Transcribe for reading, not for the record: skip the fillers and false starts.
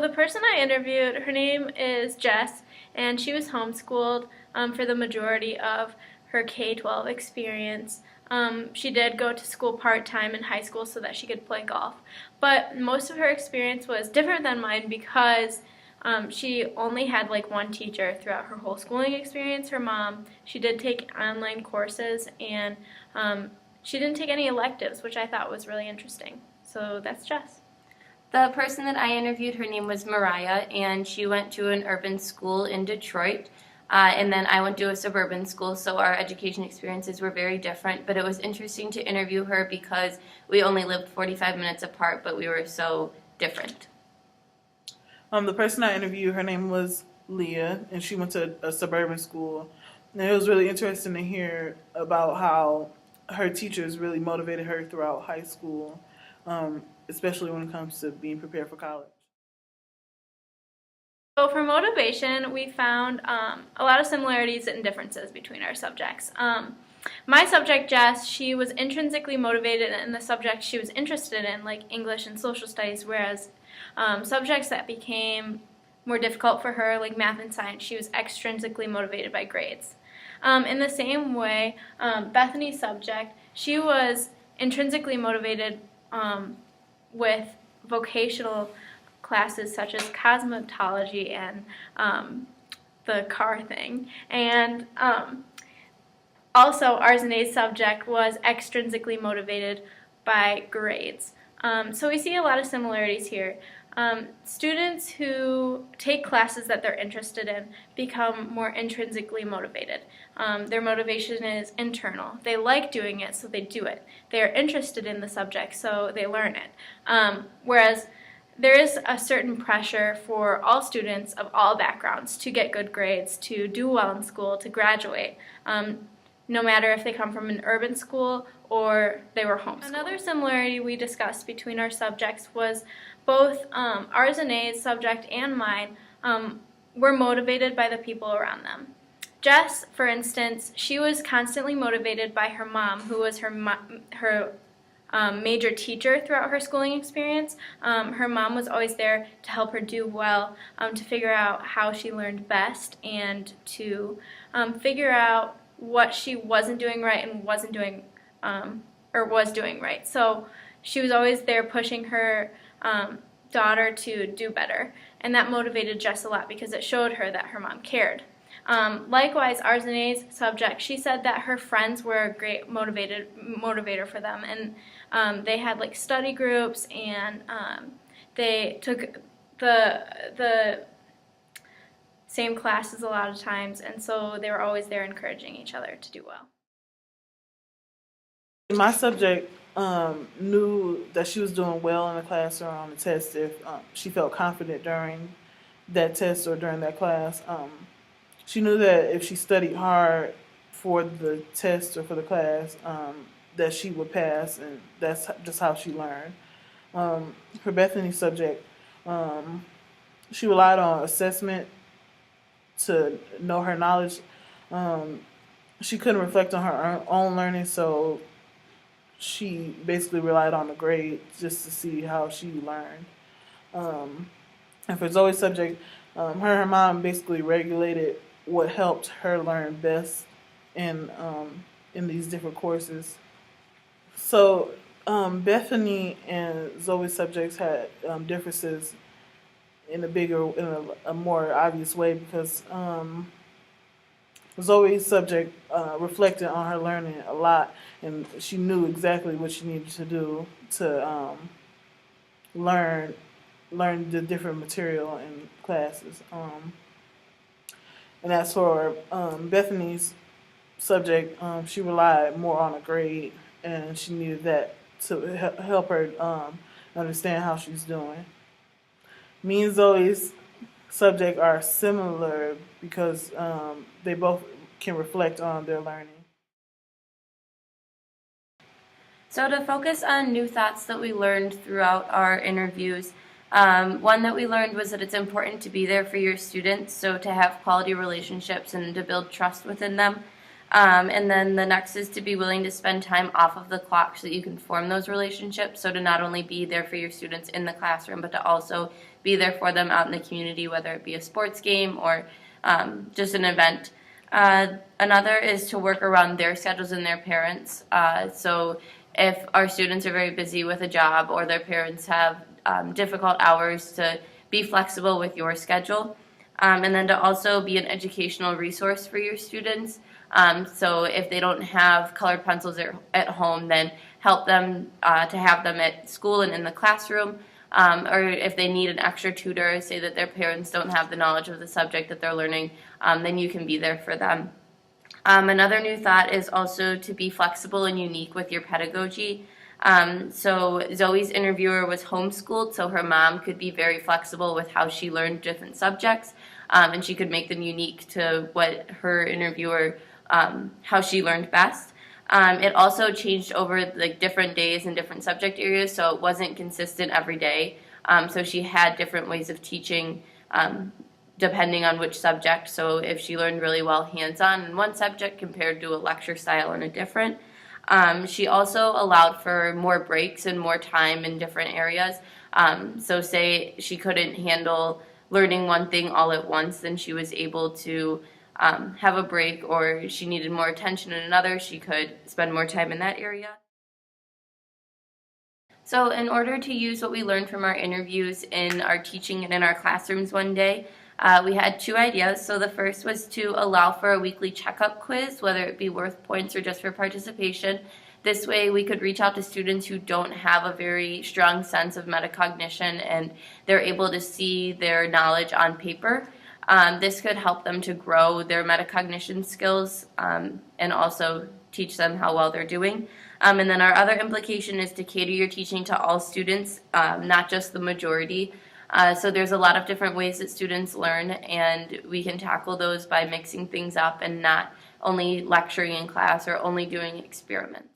So the person I interviewed, her name is Jess, and she was homeschooled for the majority of her K-12 experience. She did go to school part-time in high school so that she could play golf, but most of her experience was different than mine because she only had like one teacher throughout her whole schooling experience, her mom. She did take online courses, and she didn't take any electives, which I thought was really interesting. So that's Jess. The person that I interviewed, her name was Mariah, and she went to an urban school in Detroit, and then I went to a suburban school, so our education experiences were very different, but it was interesting to interview her because we only lived 45 minutes apart, but we were so different. The person I interviewed, her name was Leah, and she went to a suburban school, and it was really interesting to hear about how her teachers really motivated her throughout high school, especially when it comes to being prepared for college. So for motivation, we found a lot of similarities and differences between our subjects. My subject, Jess, she was intrinsically motivated in the subjects she was interested in, like English and social studies, whereas subjects that became more difficult for her, like math and science, she was extrinsically motivated by grades. In the same way, Bethany's subject, she was intrinsically motivated with vocational classes such as cosmetology and the car thing. And also, Arzane's subject was extrinsically motivated by grades. So we see a lot of similarities here. Students who take classes that they're interested in become more intrinsically motivated. Their motivation is internal. They like doing it, so they do it. They are interested in the subject, so they learn it. Whereas there is a certain pressure for all students of all backgrounds to get good grades, to do well in school, to graduate, no matter if they come from an urban school or they were homeschooled. Another similarity we discussed between our subjects was both Arzane's subject and mine were motivated by the people around them. Jess, for instance, she was constantly motivated by her mom, who was her major teacher throughout her schooling experience. Her mom was always there to help her do well, to figure out how she learned best, and to figure out what she wasn't doing right and was doing right. So she was always there pushing her daughter to do better, and that motivated Jess a lot because it showed her that her mom cared. Likewise, Arzane's subject, she said that her friends were a great motivator for them, and they had like study groups, and they took the same classes a lot of times, and so they were always there encouraging each other to do well. My subject knew that she was doing well in the class or on the test if she felt confident during that test or during that class. She knew that if she studied hard for the test or for the class, that she would pass, and that's just how she learned. For Bethany's subject, she relied on assessment to know her knowledge. She couldn't reflect on her own learning, so she basically relied on the grade just to see how she learned. And for Zoe's subject, her and her mom basically regulated what helped her learn best in these different courses. So Bethany and Zoe's subjects had differences in a more obvious way because Zoe's subject reflected on her learning a lot, and she knew exactly what she needed to do to learn the different material in classes. And as for Bethany's subject, she relied more on a grade, and she needed that to help her understand how she's doing. Me and Zoe's subject are similar because they both can reflect on their learning. So to focus on new thoughts that we learned throughout our interviews, one that we learned was that it's important to be there for your students, so to have quality relationships and to build trust within them. And then the next is to be willing to spend time off of the clock so that you can form those relationships. So to not only be there for your students in the classroom, but to also be there for them out in the community, whether it be a sports game or just an event. Another is to work around their schedules and their parents. So if our students are very busy with a job or their parents have difficult hours, to be flexible with your schedule. And then to also be an educational resource for your students. So if they don't have colored pencils at home, then help them to have them at school and in the classroom. Or if they need an extra tutor, say that their parents don't have the knowledge of the subject that they're learning, then you can be there for them. Another new thought is also to be flexible and unique with your pedagogy. So Zoe's interviewer was homeschooled, so her mom could be very flexible with how she learned different subjects, and she could make them unique to what her interviewer, how she learned best. It also changed over like different days and different subject areas, so it wasn't consistent every day. So she had different ways of teaching depending on which subject. So if she learned really well hands-on in one subject compared to a lecture style in a different. She also allowed for more breaks and more time in different areas. So say she couldn't handle learning one thing all at once, then she was able to have a break, or she needed more attention in another, she could spend more time in that area. So in order to use what we learned from our interviews in our teaching and in our classrooms one day, we had two ideas. So the first was to allow for a weekly checkup quiz, whether it be worth points or just for participation. This way we could reach out to students who don't have a very strong sense of metacognition and they're able to see their knowledge on paper. This could help them to grow their metacognition skills and also teach them how well they're doing. And then our other implication is to cater your teaching to all students, not just the majority. So there's a lot of different ways that students learn, and we can tackle those by mixing things up and not only lecturing in class or only doing experiments.